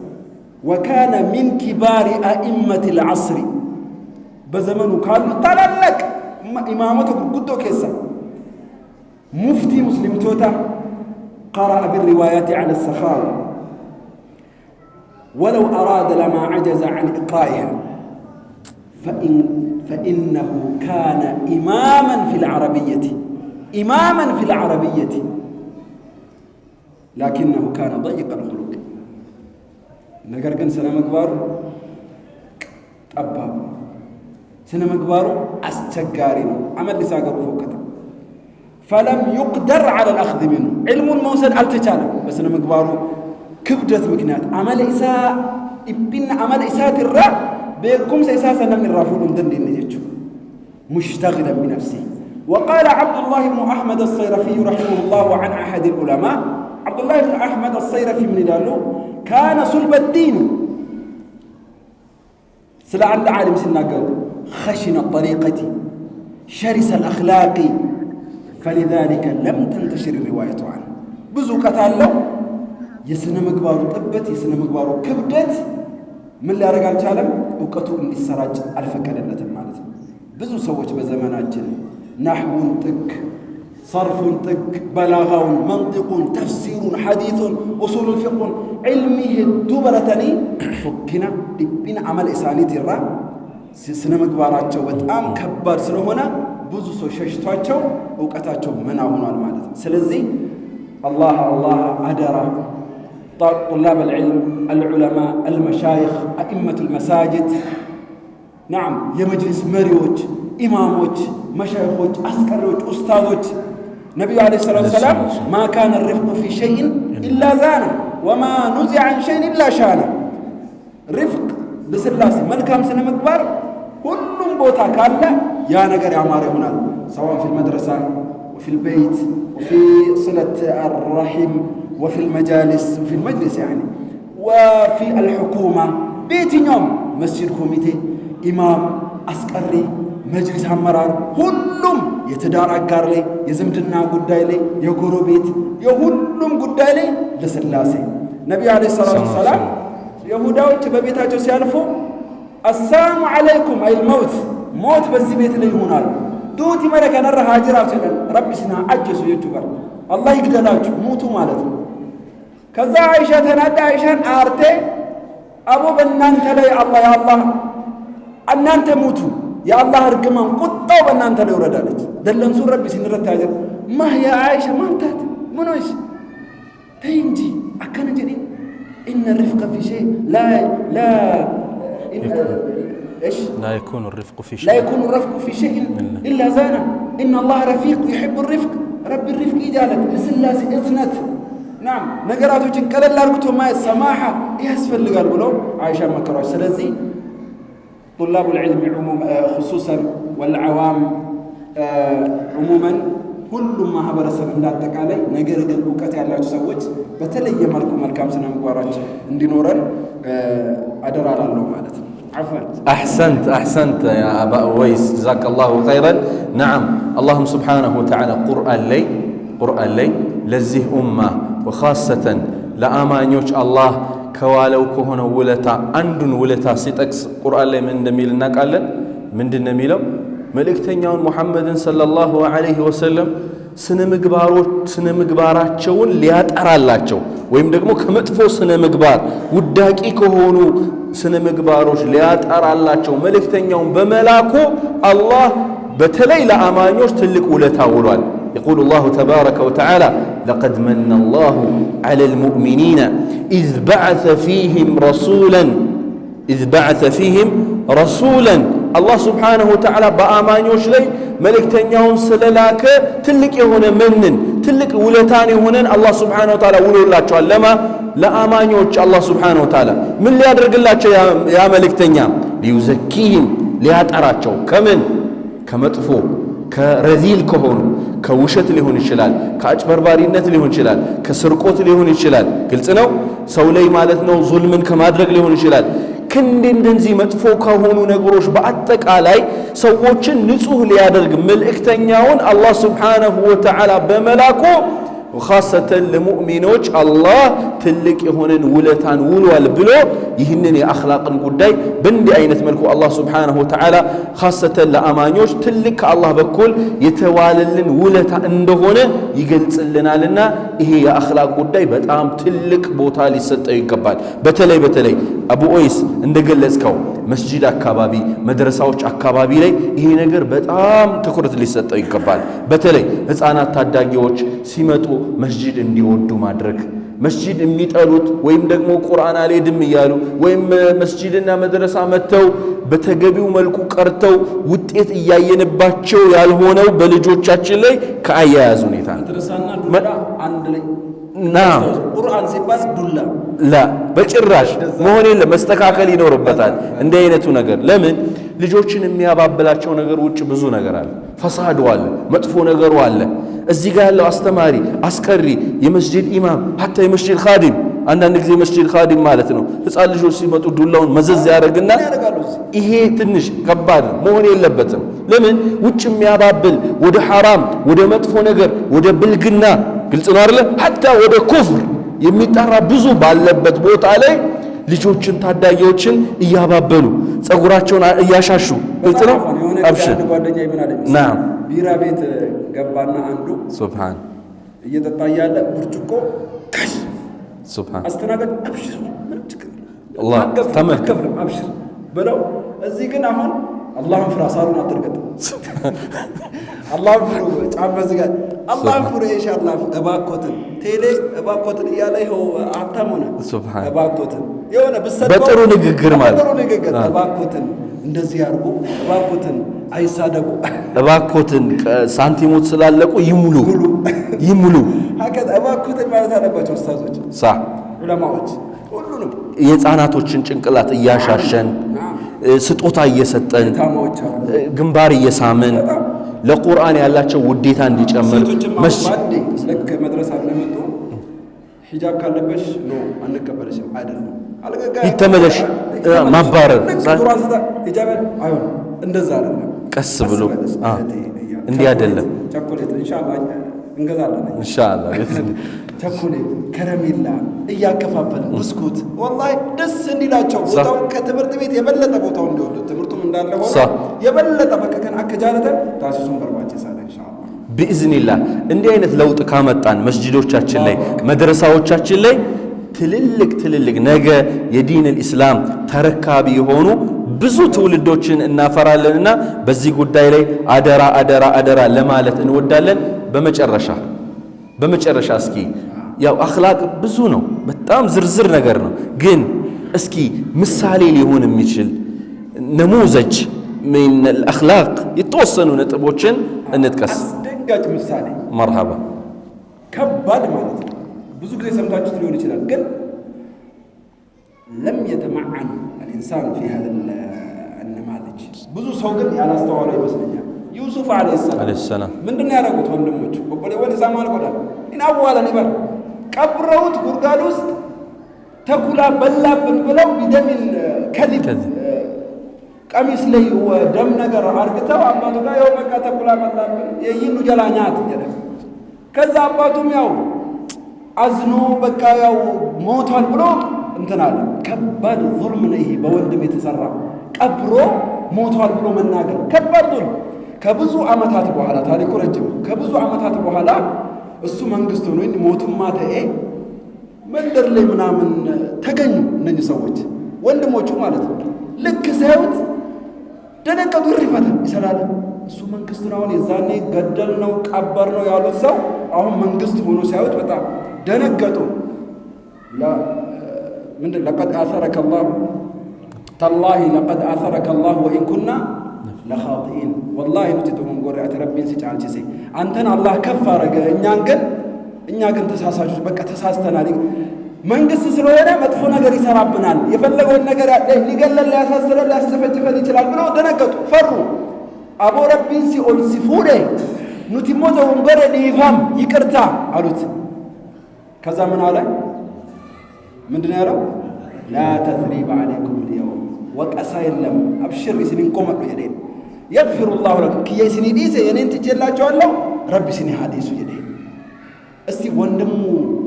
وكان من كبار أئمة العصر بزمنه كانوا تلالك إمامته قدو كيسا مفتي مسلم توتا قرأ بالروايات على السخاوة ولو أراد لما عجز عن إقرائها فإنه كان إماما في العربية لكنه كان ضيق الخلق ነገር ግን ስነ ምግባሩ ጠባብ ስነ ምግባሩ አስቸጋሪ ነው። አመል ሊሳገሩ ፎከተ فلم يقدر على الأخذ منه علم موسد አልተቻለም በስነ ምግባሩ ክብደት ምክንያት عمل إساءة الرأ بيكم سيساسا من الرافول دن نجتشو مشتغلا بنفسه. وقال عبد الله بن أحمد الصيرفي رحمه الله عن أحد العلماء عبد الله بن أحمد الصيرفي من دالو كان صلب الدين سلا عند عالم سناقل خشن الطريقة شرس الأخلاق فلذلك لم تنتشر الرواية عنه بزوكة الله يسنى مقبارو طبت يسنى مقبارو كبدت من اللي أرقال تعلم وقتو من السراج الفكرة مالت بزو سوّج بزمانات نحو تك صرف تك بلاغة منطق تفسير حديث أصول الفقه علمه الدبرتني فكنا بين عمل إسانيت الرا سنة مقبارات جو بتأم كبار سنة هنا بزو سو شاشتات جو وقتات جو منا هنا المالت سلزي الله أدرى طلاب العلم العلماء المشايخ أئمة المساجد نعم يمجلس مريوج إماموج مشايخوج أسكروج أستاذوج نبي عليه الصلاة والسلام ما كان الرفق في شيء إلا زانه وما نزع عن شيء إلا شانه رفق بسلاسي ملكام سنة مكبر كل بوتا كان يا نجر يا ماري هنا سواء في المدرسة وفي البيت وفي صلة الرحم وفي المجالس وفي المجلس يعني وفي الحكومة بيت يوم مسجد كوميتي إمام أسكري مجلس همرار كلهم يتدار أقار لي يزمدنا قداي لي يقولوا بيت يهلهم قداي لي لسلاسي نبي عليه الصلاة والسلام يهوداوي تببيتاجو سيالفو السلام عليكم أي الموت موت بزي بيت لي هنا دوتي ملكا نرى هاجرات ربي سنا عجسوا يتبر الله يقدلاجو موتوا مالتو كذا عائشة تنادى عائشة آرتي أبو بنان تلي الله يا الله أن أنت موتوا يا الله ارجمان قطة وبنانت لي وردالك دلن سور ربي سنرت تاجر ما هي عائشة ما انتهت منوش تينجي أكن جدي إن الرفق في شيء إيش
لا يكون الرفق في شيء
لا يكون الرفق في شيء إلا زانه إن الله رفيق يحب الرفق رب الرفق إجالة لسلاسي إذنت نعم نقراتو جنكال الله ركتو ما السماحة يسفل لقال بلو عايشة مكروش سلزي طلاب العلم خصوصا والعوام عموما كل ما هبرسب እንዳጠቃ ላይ ነገር ግን ዕውቀት ያላችሁ ሰዎች በተለየ መልኩ መልካም ስነ ምግባራች እንዲኖረን አደራላለሁ ማለት ነው عفوا
أحسنت يا أبا أويس جزاك الله خيرا نعم اللهم سبحانه وتعالى قرآن لي لزيه أمة وخاصة لأمانيوش الله كوالو كهنا ولتا عندن ولتا سيتكس قرآن لي من دميل ناقالن من دميلو ملكتنيون محمد صلى الله عليه وسلم ስነ ምግባራቸውን ሊያጠራላቸው ወይም ደግሞ ከመጥፎ ስነ ምግባር ውዳቂ ከሆኑ ስነ ምግባሮች ሊያጠራላቸው መልእክተኛውን በመላኩ አላህ በተለይ ለአማኞች ትልቅ ውለታ ውሏል يقول الله تبارك وتعالى لقد من الله على المؤمنين إذ بعث فيهم رسولا الله سبحانه وتعالى بآمانيوش لي ملكتنياون سللاك تلك يهونا منن تلك ولتاني هونن الله سبحانه وتعالى ولو الله تعالى لما لا آمانيوش الله سبحانه وتعالى من اللي يدرق الله يا ملكتنيا ليزكيهم لياتعراتشو كمن كمطفو كرذيل كهون كوشت ليهون يشلال كأجبرباريነት ሊሆን ይችላል ከስርቆት ሊሆን ይችላል ግልጽ ነው ሰው ላይ ማለት ነው ዙልምን ከማድረግ ሊሆን ይችላል እንደዚህ መጥፎ ከሆኑ ነገሮች በአጠቃላይ ሰዎችን ንጹህ ሊያደርግ መልእክተኛውን አላህ Subhanahu Wa Ta'ala በመላኩ وخاصة للمؤمنوች الله ትልቅ የሆነን ውለታን ውሏል ብሎ ይህንን የአኽላቅን ጉዳይ በእንዲህ አይነት መልኩ አላህ Subhanahu Wa Ta'ala خاصة ለአማኞች ትልቅ ከአላህ በኩል የተዋለልን ውለታ እንደሆነ ይገልጽልናልና ይሄ የአኽላቅ ጉዳይ በጣም ትልቅ ቦታ ሊሰጠው ይገባል በተለይ አቡ ኦይስ እንደገለጽከው መስጂድ አካባቢ መድረሳዎች አካባቢ ላይ ይሄ ነገር በጣም ትኩረት ሊሰጠው ይገባል በተለይ ህፃናት ታዳጊዎች ሲመጡ መስጂድ እንዲወዱ ማድረግ መስጂድ የሚጠሉት ወይም ደግሞ ቁርአን አልሄድም ይያሉ ወይም መስጂድና መድረሳ መተው በተገቢው መልኩ ቀርተው ውጤት ያየንባቸው ያልሆነው በልጆቻችን ላይ ከአያያዝ ሁኔታ
መድረሳና ዱላ አንድ ላይ
نعم
ቁርአን ሲባል ዱላ
لا በጭራሽ መሆን የለም መስተካከል ይኖርበታል እንደ አይነቱ ነገር ለምን ልጆችን የሚያባብላቸው ነገር ውጭ ብዙ ነገር አለ ፈሳዱ አለ መጥፎ ነገሩ አለ እዚህ ጋር ያለው አስተማሪ አስቀሪ የመስጂድ ኢማም حتى የመስጂድ ኻዲም አንዳንድ ጊዜ መስጂድ ኻዲም ማለት ነው ህፃን ልጆች ሲመጡ ዱላውን መዘዝ ያደርግና ይሄ ትንሽ ከባድ መሆን የለበትም ለምን ውጭ የሚያባብል ወደ ሐራም ወደ መጥፎ ነገር ወደ ብልግና ግልጽ ነው አይደል حتى ወደ ኩፍር የሚጣራ ብዙ ባለበት ቦታ ላይ ልጆችን ታዳጊዎችን እያባበሉ ጸጉራቸውን እያሻሹ ግልጽ ነው አብሽር ናም
ቢራ ቤት ገባና አንዱ
ሱብሃን
እየጠጣ ያለ ብርጭቆ ካሽ
ሱብሃን
አስተናገድ አብሽር ምን ችግር
አላህ ተመከፍ
አብሽር ብለው እዚህ ግን አሁን አላህን ፍራ ሳሩን አትርገጥ አላህን ፍሩ ጫማ ዝጋ አላህን ፍሩ ኢንሻአላህ እባኮትን ቴሌ እባኮትን እያለ ይኸው አታሞና
ሱብሃን
እባኮትን የሆነ በሰጠው
በጥሩ ንግግር ማለት
በጥሩ ንግግር እባኮትን እንደዚህ ያርጉ እባኮትን አይሳደቡ
እባኮትን ሳንቲሞች ስላለቁ ይሙሉ
ሀከት እባኮትን ማለት አለባቸው ኡስታዞች
ሳ
ዑለማዎች ሁሉንም
የህፃናቶችን ጭንቅላት እያሻሸን ስጦታ እየሰጠን ግንባር እየሳመን ለቁርአን ያላቸው ውዴታ እንዲጨምር
መስጂድ ለክ መድረሳ ለመጡ ሂጃብ ካለበሽ ነው አንቀበልሽም አይደለም አልገጋ
ይተመለሽ ማባረር
ሂጃብ አይሆን እንደዛ አይደለም
ቀስ ብሎ እንዲህ አይደለም
ቸኮሌት ኢንሻአላህ እንገዛለን
ኢንሻአላህ
ቸኮሌት ከረሜላ እያከፋፈለ ብስኩት ወላሂ ደስ እንዲላቸው ቦታው ከትምህርት ቤት የበለጠ ቦታው እንዲወዱ ትምህርቱም እንዳለ ሆኖ የበለጠ በከከን አከጃለተ ታሲሱን በርባጭ ሳለ ኢንሻአላህ
بإذن እንዲህ አይነት ለውጥ ካመጣን መስጂዶቻችን ላይ መድረሳዎቻችን ላይ ትልልቅ ነገ የዲን الاسلام ተረካቢ የሆኑ ብዙ ትውልዶችን እናፈራለንና በዚህ ጉዳይ ላይ አደራ አደራ አደራ ለማለት እንወዳለን። በመጨረሻ እስኪ ያው አኽላቅ ብዙ ነው፣ በጣም ዝርዝር ነገር ነው። ግን እስኪ ምሳሌ ሊሆን የሚችል ነሙዘጅ ምን الأخلاق የተወሰኑ ነጥቦችን እንጥቀስ።
አስደንጋጭ ምሳሌ
መርሐባ።
ከባድ ማለት ነው። ብዙ ጊዜ ሰምታችሁት ሊሆን ይችላል። ግን لم يتمعن الإنسان في هذا النماذج ብዙ ሰው ግን ያላስተዋለው ይመስለኛል። ዩሱፍ አለይሂ ሰላም ምንድነው ያደረጉት? ወንድሞቹ ወደ ሳማል ቆዳ እናዋለን ይባል ቀብረውት ጉርጋድ ውስጥ ተኩላ በላብን ብለው ቢደምን ከዲብ ቀሚስ ላይ ወደም ነገር አርግተው አባቱ ጋር ያው በቃ ተኩላ በላብን የይኑ ጀላኛት ይደረ ከዛ አባቱም ያው አዝኖ በቃ ያው ሞቷል ብሎ እንትን አለ። ከባድ ዙልም ነው ይሄ በወንድም የተሰራ ቀብሮ ሞቷል ብሎ መናገር ከባድ ዙልም። ከብዙ ዓመታት በኋላ ታሪኩ ረጅም ከብዙ ዓመታት በኋላ እሱ መንግስት ሆኖ ሞቱም ማተኤ መንደር ላይ ምናምን ተገኙ እነኚህ ሰዎች ወንድሞቹ ማለት ነው። ልክ ሳይውት ደነቀቱ ይፈታል ይሰላል። እሱ መንግስት ነው አሁን የዛኔ ገደል ነው ቀበር ነው ያሉት ሰው አሁን መንግስት ሆኖ ሳይውት በጣም ደነገጡ። ምንድን ለቀድ አሰረከ አላህ ተላሂ ለቀድ አሰረከ አላህ ወኢን ኩና ለኻጢኢን ወላሂ ንትቱም ጎሪአት ረቢን ሲጫንቺ አንተን አላህ ከፍ አረገ እኛ ግን ተሳሳቾች በቃ ተሳስተናል። መንግስት ስለሆነ መጥፎ ነገር ይሰራብናል፣ የፈለገውን ነገር ሊገለል ሊያሳስረን ሊያስጨፈጭፈን ይችላል ብለው ደነገጡ፣ ፈሩ። አቦ ረቢን ሲኦል ሲፉደ ኑቲሞቶ ወንጎረ ዲፋም ይቅርታ አሉት። ከዛ ምን አለ? ምንድን ያለው? ላ ተስሪበ ዐለይኩም ልየውም ወቀሳ የለም አብሽር ሲኒን ቆመጡ የደን የግፊሩ ላሁ ለኩም ክየ ሲኒ ዲሴ የኔን ትቼላቸዋለሁ ረቢ ሲኒ ሀዲሱ የደን። እስቲ ወንድሙ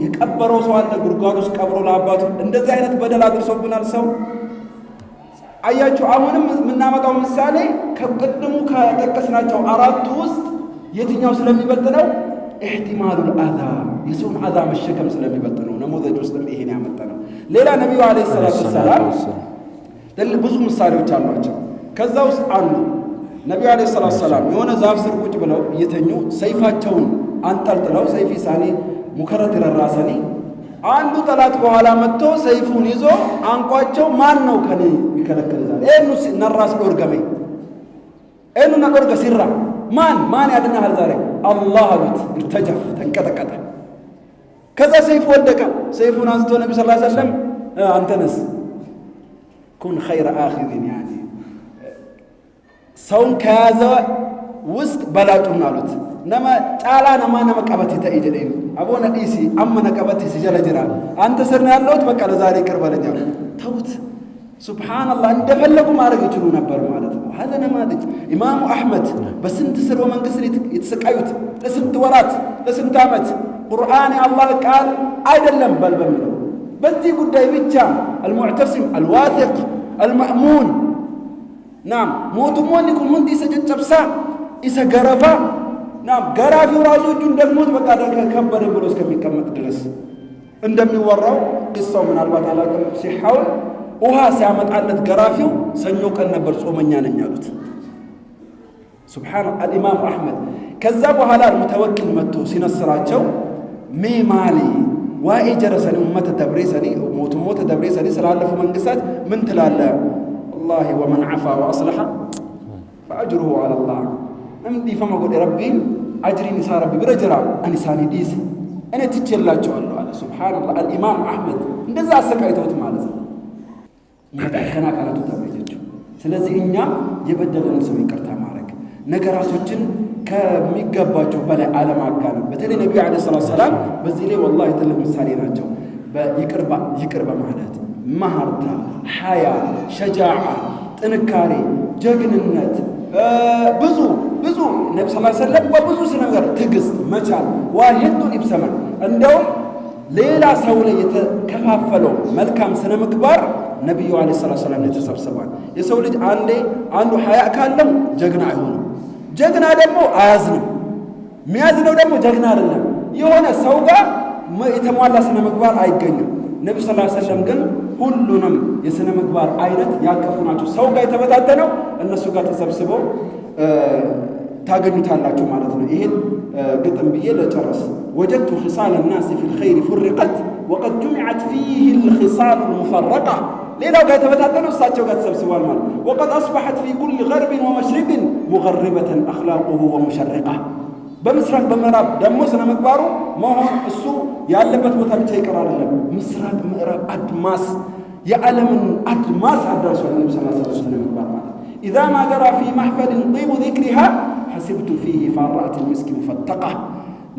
የቀበረው ሰው አለ ጉድጓድ ውስጥ ቀብሮ ለአባቱ እንደዚህ አይነት በደል አድርሶብናል ሰው። አያችሁ አሁንም የምናመጣው ምሳሌ ከቅድሙ ከጠቀስናቸው አራቱ ውስጥ የትኛው ስለሚበልጥ ነው? ኢህቲማሉል አዛ የሰውን አዛ መሸከም ስለሚበልጥ ነው። ነሙዘጅ ውስጥም ይሄን ያመጣ ነው። ሌላ ነቢዩ አለይሂ ሰላቱ ወሰላም ብዙ ምሳሌዎች አሏቸው። ከዛ ውስጥ አንዱ ነቢዩ አለይሂ ሰላቱ ወሰላም የሆነ ዛፍ ስር ቁጭ ብለው እየተኙ ሰይፋቸውን አንጠልጥለው ሰይፊ ሳኒ ሙከረት ረራሰኒ አንዱ ጠላት በኋላ መጥቶ ሰይፉን ይዞ አንቋቸው ማን ነው ከኔ ይከለከል ዛሬ እኑ ነራስ ዶርገመ እኑ ነዶርገ ሲራ ማን ያድናል ዛሬ አላህ አሉት። irtajaf ተንቀጠቀጠ። ከዛ ሰይፉ ወደቀ። ሰይፉን አንስቶ ነብዩ ሰለላሁ ዐለይሂ ወሰለም አንተነስ ኩን ኸይረ አኺዚን ያኒ ሰውን ከያዘ ውስጥ በላጩን አሉት። ነማ ጫላ ነማ ቀበቲ ተይጀደኝ አቦነ ዲሲ አመነ ቀበቲ ሲጀለጅራ አንተ ስር ነው ያለሁት በቃ ለዛሬ ቅርበለኛ ተውት። ሱብሃንአላህ እንደፈለጉ ማድረግ ይችሉ ነበር ማለት ነው። هذا نماذج ኢማሙ አህመድ በስንት ስር መንግስት የተሰቃዩት ለስንት ወራት ለስንት ዓመት ቁርአን የአላህ ቃል አይደለም በልበል በዚህ ጉዳይ ብቻ المعتصم الواثق المأمون ናም ሞቱሞን ይኩን ሁንዲ ሰጨጨብሳ ይሰገረፋ ናም ገራፊው ራሱ እጁን ደግሞት በቃ ከበደ ብሎ እስከሚቀመጥ ድረስ እንደሚወራው ቅሳው ምናልባት አላውቅም ሲሐውን ውሃ ሲያመጣለት ገራፊው ሰኞ ቀን ነበር ጾመኛ ነኝ አሉት። ሱብሃንአላህ ኢማም አህመድ ከዛ በኋላ ሙተወክል መጥቶ ሲነስራቸው ሜማሊ ዋኢ ጀረሰኒ ኡመተ ተብሬሰኒ ሞቱ ተብሬሰኒ ስላለፉ መንግስታት ምን ትላለ? والله ومن عفا واصلح فاجره على الله امدي فما قد ربي اجري نسا ربي برجرا انساني ديس انا تجلاچዋለሁ አለ። ሱብሃንአላህ الامام احمد እንደዛ አሰቃይተውት ማለት ነው። መከናከራቱ ተበጀቸው። ስለዚህ እኛም የበደለን ሰው ይቅርታ ማድረግ ነገራቶችን ከሚገባቸው በላይ አለማጋነን በተለይ ነብዩ አለይሂ ሰላም በዚህ ላይ ወላሂ ትልቅ ምሳሌ ናቸው። ይቅር በማለት መሐርታ፣ ሐያ፣ ሸጃዓ፣ ጥንካሬ፣ ጀግንነት ብዙ ነብዩ ሰለላሁ ዐለይሂ ወሰለም በብዙ ነገር ትዕግስት መቻል ዋሂዱን ይብሰማል። እንደውም ሌላ ሰው ላይ የተከፋፈለው መልካም ስነ ምግባር ነብዩ አለይሂ ሰላም የተሰብሰባል። የሰው ልጅ አንዱ ሐያ ካለው ጀግና አይሆንም። ጀግና ደግሞ አያዝንም። የሚያዝነው ደግሞ ጀግና አይደለም። የሆነ ሰው ጋር የተሟላ ስነ ምግባር አይገኝም። ነብዩ ሰለላሁ ዐለይሂ ወሰለም ግን ሁሉንም የሥነ ምግባር አይነት ያቀፉ ናቸው። ሰው ጋር የተበታተነው እነሱ ጋር ተሰብስበው ታገኙታላችሁ ማለት ነው። ይሄን ግጥም ብዬ ለጨረስ ወጀድቱ ኺሳል الناس في الخير فرقت وقد جمعت فيه الخصال المفرقة ሌላው ጋር የተበታተነው እሳቸው ጋር ተሰብስበዋል ማለት وقد أصبحت في كل غرب ومشرق مغربة أخلاقه ومشرقة በምስራቅ በምዕራብ ደግሞ ስነ ምግባሩ መሆን እሱ ያለበት ቦታ ብቻ ይቀር አይደለም ምስራቅ ምዕራብ አድማስ የዓለምን አድማስ አዳርሷል ነብዩ ሰለላሁ ዐለይሂ ወሰለም ምግባር ማለት إذا ما جرى في محفل طيب ذكرها حسبت فيه فارات المسك مفتقة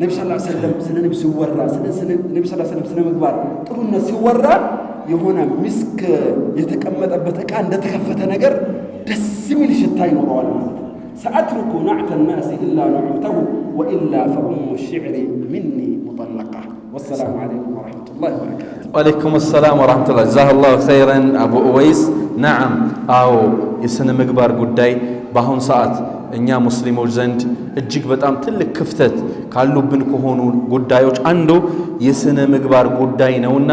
ነብዩ ሰለላሁ ዐለይሂ ወሰለም ስለ ነብዩ ሲወራ ነብዩ ሰለላሁ ዐለይሂ ወሰለም ስነ ምግባር ጥሩነት ሲወራ የሆነ ምስክ የተቀመጠበት ዕቃ እንደተከፈተ ነገር ደስ የሚል ሽታ ይኖረዋል ማለት سأترك نعت الناس إلا نعته وإلا فأم الشعر مني مطلقة والسلام عليكم ورحمة الله وبركاته.
وعليكم السلام ورحمة الله. جزاه الله خيرا أبو أويس. نعم أو يسن مقبار قداي بهون ساعات እኛ ሙስሊሞች ዘንድ እጅግ በጣም ትልቅ ክፍተት ካሉብን ከሆኑ ጉዳዮች አንዱ የስነ ምግባር ጉዳይ ነውና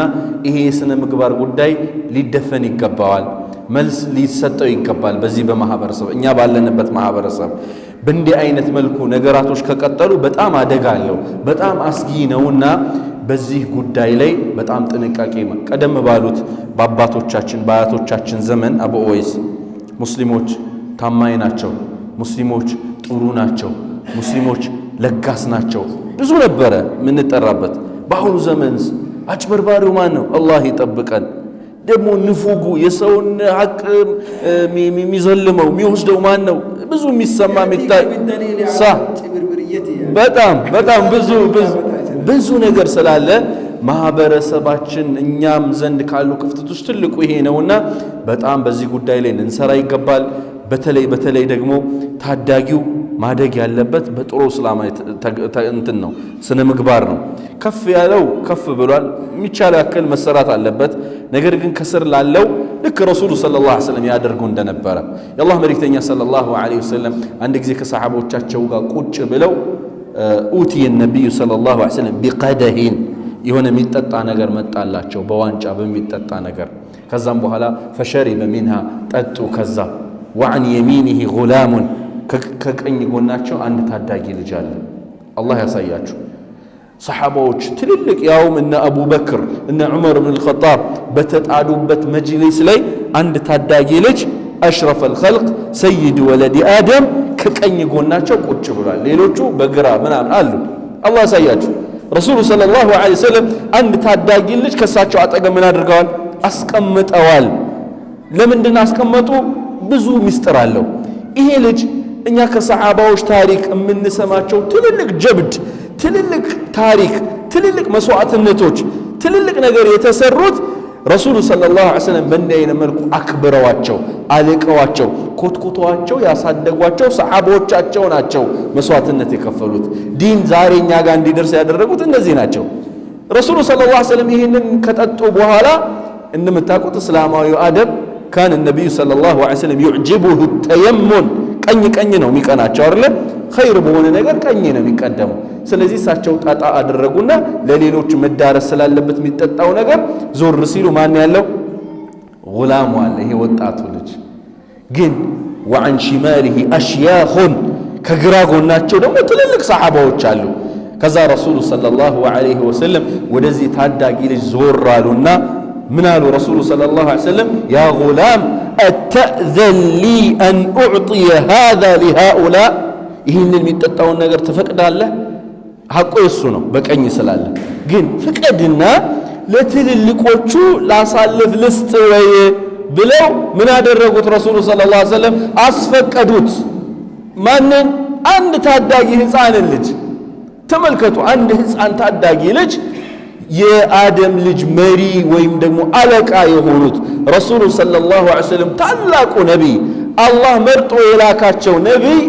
ይሄ የስነ ምግባር ጉዳይ ሊደፈን ይገባዋል፣ መልስ ሊሰጠው ይገባል። በዚህ በማህበረሰብ እኛ ባለንበት ማህበረሰብ በእንዲህ አይነት መልኩ ነገራቶች ከቀጠሉ በጣም አደጋ አለው፣ በጣም አስጊ ነውና በዚህ ጉዳይ ላይ በጣም ጥንቃቄ ቀደም ባሉት በአባቶቻችን በአያቶቻችን ዘመን አቡ ኡወይስ ሙስሊሞች ታማኝ ናቸው፣ ሙስሊሞች ጥሩ ናቸው፣ ሙስሊሞች ለጋስ ናቸው ብዙ ነበረ ምንጠራበት። በአሁኑ ዘመን አጭበርባሪው ማን ነው? አላህ ይጠብቀን። ደግሞ ንፉጉ የሰውን ሐቅ የሚዘልመው የሚወስደው ማን ነው? ብዙ የሚሰማ የሚታይ በጣም ብዙ ነገር ስላለ ማህበረሰባችን እኛም ዘንድ ካሉ ክፍተቶች ትልቁ ይሄ ነውና በጣም በዚህ ጉዳይ ላይ ልንሰራ ይገባል። በተለይ ደግሞ ታዳጊው ማደግ ያለበት በጥሩ እስላማዊ እንትን ነው፣ ስነ ምግባር ነው። ከፍ ያለው ከፍ ብሏል፣ የሚቻል ያክል መሰራት አለበት። ነገር ግን ከስር ላለው ልክ ረሱሉ ሰለላሁ ዐለይሂ ወሰለም ያደርጉ እንደነበረ የአላህ መልእክተኛ ሰለላሁ ዐለይሂ ወሰለም አንድ ጊዜ ከሰሃቦቻቸው ጋር ቁጭ ብለው ኡቲየ ነብዩ ሰለላሁ ዐለይሂ ወሰለም ቢቀደሂን የሆነ የሚጠጣ ነገር መጣላቸው፣ በዋንጫ በሚጠጣ ነገር። ከዛም በኋላ ፈሸሪበ ሚንሃ ጠጡ። ከዛ ወዐን የሚኒሂ ጉላሙን ከቀኝ ጎናቸው አንድ ታዳጊ ልጅ አለ። አላህ ያሳያችሁ። ሰሓባዎች ትልልቅ ያውም እነ አቡበክር እነ ዑመር ብን አልኸጣብ በተጣዱበት መጅሊስ ላይ አንድ ታዳጊ ልጅ አሽረፈል ኸልቅ ሰይድ ወለዲ አደም ከቀኝ ጎናቸው ቁጭ ብሏል። ሌሎቹ በግራ ምናምን አሉ። አላህ ያሳያችሁ። ረሱሉ ሰለላሁ ዐለይሂ ወሰለም አንድ ታዳጊ ልጅ ከሳቸው አጠገብ ምን አድርገዋል? አስቀምጠዋል። ለምንድን አስቀመጡ? ብዙ ምስጢር አለው ይሄ ልጅ። እኛ ከሰሓባዎች ታሪክ የምንሰማቸው ትልልቅ ጀብድ፣ ትልልቅ ታሪክ፣ ትልልቅ መስዋዕትነቶች፣ ትልልቅ ነገር የተሰሩት ረሱሉ ሰለላሁ ዐለይሂ ወሰለም በእንዲህ አይነት መልኩ አክብረዋቸው፣ አልቀዋቸው፣ ኮትኮተዋቸው ያሳደጓቸው ሰሓቦቻቸው ናቸው መስዋዕትነት የከፈሉት። ዲን ዛሬ እኛ ጋር እንዲደርስ ያደረጉት እነዚህ ናቸው። ረሱሉ ሰለላሁ ዐለይሂ ወሰለም ይህንን ከጠጡ በኋላ እንደምታውቁት እስላማዊ አደብ ካን ነቢዩ ሰለላሁ ዐለይሂ ወሰለም ዩዕጅቡሁ ተየሙን ቀኝ ነው የሚቀናቸው አይደለ? ኸይር በሆነ ነገር ቀኝ ነው የሚቀደመው። ስለዚህ እሳቸው ጣጣ አደረጉና ለሌሎች መዳረስ ስላለበት የሚጠጣው ነገር ዞር ሲሉ ማን ያለው? ጉላሙ አለ፣ ይሄ ወጣቱ ልጅ ግን ወዐን ሺማሊሂ አሽያኹን ከግራ ጎናቸው ደግሞ ትልልቅ ሰሓባዎች አሉ። ከዛ ረሱሉ ሰለላሁ ዐለይሂ ወሰለም ወደዚህ ታዳጊ ልጅ ዞር አሉና ምን አሉ? ረሱሉ ሰለላሁ ዐለይሂ ወሰለም ያ ጉላም አተእዘን ሊ አን ኡዕጢየ ሃዛ ሊሃኡላ፣ ይህንን የሚጠጣውን ነገር ትፈቅዳለህ? ሐቁ የሱ ነው በቀኝ ስላለ፣ ግን ፍቀድና ለትልልቆቹ ላሳልፍ ልስጥ ወይ ብለው ምን አደረጉት? ረሱሉ ሰለላሁ ዐለይሂ ወሰለም አስፈቀዱት። ማንን? አንድ ታዳጊ ሕፃንን ልጅ ተመልከቱ። አንድ ሕፃን ታዳጊ ልጅ የአደም ልጅ መሪ ወይም ደግሞ አለቃ የሆኑት ረሱሉ ሰለላሁ ዐለይሂ ወሰለም ታላቁ ነቢይ፣ አላህ መርጦ የላካቸው ነቢይ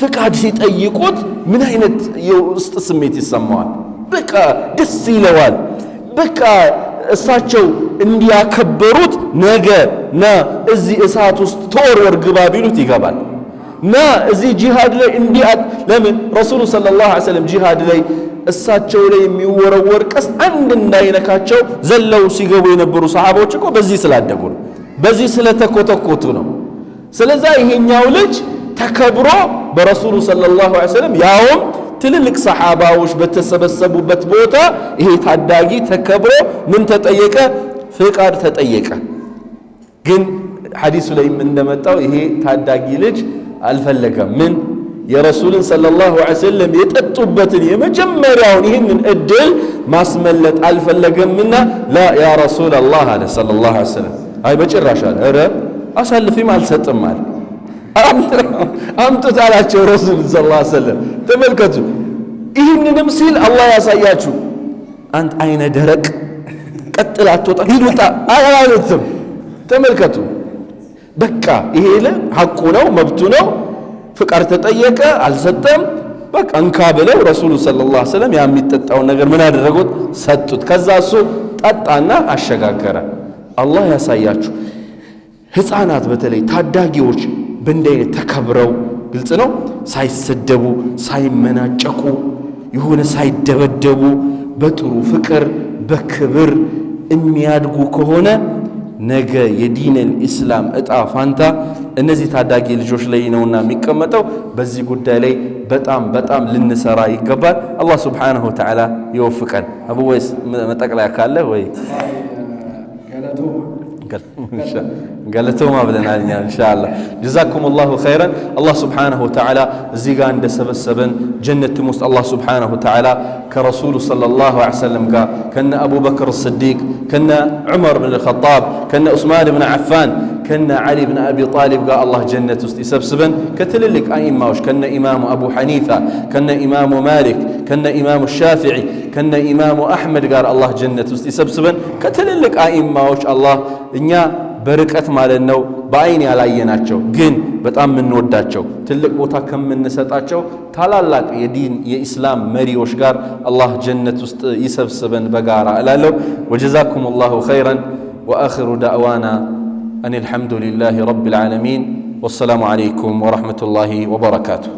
ፍቃድ ሲጠይቁት ምን አይነት የውስጥ ስሜት ይሰማዋል? በቃ ደስ ይለዋል። በቃ እሳቸው እንዲያከበሩት ነገ ና እዚህ እሳት ውስጥ ተወርወር ግባ ቢሉት ይገባል። ና እዚህ ጂሃድ ላይ ለምን ረሱሉ ሰለላሁ ዐለይሂ ወሰለም ጂሃድ ላይ እሳቸው ላይ የሚወረወር ቀስት አንድ እንዳይነካቸው ዘለው ሲገቡ የነበሩ ሰሃቦች እኮ በዚህ ስላደጉ ነው፣ በዚህ ስለተኮተኮቱ ነው። ስለዚህ ይሄኛው ልጅ ተከብሮ በረሱሉ ሰለላሁ ዐለይሂ ወሰለም ያውም ትልልቅ ሰሃባዎች በተሰበሰቡበት ቦታ ይሄ ታዳጊ ተከብሮ ምን ተጠየቀ? ፍቃድ ተጠየቀ። ግን ሐዲሱ ላይ እንደመጣው ይሄ ታዳጊ ልጅ አልፈለገም። ምን የረሱልን ሰለላሁ ዐለይሂ ወሰለም የጠጡበትን የመጀመሪያውን ይህንን እድል ማስመለጥ አልፈለገምና ላ ያ ረሱለላህ አለ ሰለላሁ ዐለይሂ ወሰለም። አይ በጭራሽ አለ። ኧረ አሳልፊም አልሰጥም አለ። አምጡት አላቸው ረሱል ሰለላሁ ዐለይሂ ወሰለም። ተመልከቱ። ይህንንም ሲል አላህ ያሳያችሁ። አንተ አይነ ደረቅ ቀጥል አትወጣ ሂድ ውጣ አላሉትም። ተመልከቱ። በቃ ይሄ ሐቁ ነው መብቱ ነው። ፍቃድ ተጠየቀ አልሰጠም። በቃ እንካ ብለው ረሱሉ ሰለላሁ ዐለይሂ ወሰለም የሚጠጣውን ነገር ምን አደረጉት? ሰጡት። ከዛ እሱ ጠጣና አሸጋገረ። አላህ ያሳያችሁ። ህፃናት በተለይ ታዳጊዎች በእንዲህ አይነት ተከብረው ግልጽ ነው ሳይሰደቡ ሳይመናጨቁ የሆነ ሳይደበደቡ በጥሩ ፍቅር በክብር የሚያድጉ ከሆነ ነገ የዲነል ኢስላም እጣ ፋንታ እነዚህ ታዳጊ ልጆች ላይ ነውና የሚቀመጠው። በዚህ ጉዳይ ላይ በጣም ልንሰራ ይገባል። አላህ ሱብሓነሁ ወተዓላ ይወፍቀን። አቡ ወይስ መጠቅለያ ካለ ወይ ገለቶማ ብለናል እኛ ኢንሻአላህ። ጀዛኩሙላሁ ኸይረን። አላህ ሱብሓነሁ ወተዓላ እዚህ ጋር እንደሰበሰበን ጀነትም ውስጥ አላህ ሱብሓነሁ ወተዓላ ከረሱሉ ሰለላሁ ዐለይሂ ወሰለም ጋር ከነ አቡበክር ስዲቅ ከነ ዑመር ብን አልኸጣብ ከነ ዑስማን ብን ዓፋን ከነ ዓሊ ብን አቢ ጣሊብ ጋር አላህ ጀነት ውስጥ ይሰብስበን። ከትልልቅ አኢማዎች ከነ ኢማሙ አቡ ሐኒፋ ከነ ኢማሙ ማሊክ ከነ ኢማሙ ሻፊዒ ከነ ኢማሙ አሕመድ ጋር አላህ ጀነት ውስጥ ይሰብስበን። ከትልልቅ አኢማዎች አላህ እኛ በርቀት ማለት ነው በአይን ያላየናቸው ግን በጣም የምንወዳቸው ትልቅ ቦታ ከምንሰጣቸው ታላላቅ የዲን የኢስላም መሪዎች ጋር አላህ ጀነት ውስጥ ይሰብስበን በጋራ እላለሁ። ወጀዛኩሙላሁ ኸይረን ወአኺሩ ዳዕዋና አን አልሐምዱሊላሂ ረቢል ዓለሚን ወሰላሙ ዓለይኩም ወረሕመቱላሂ ወበረካቱሁ።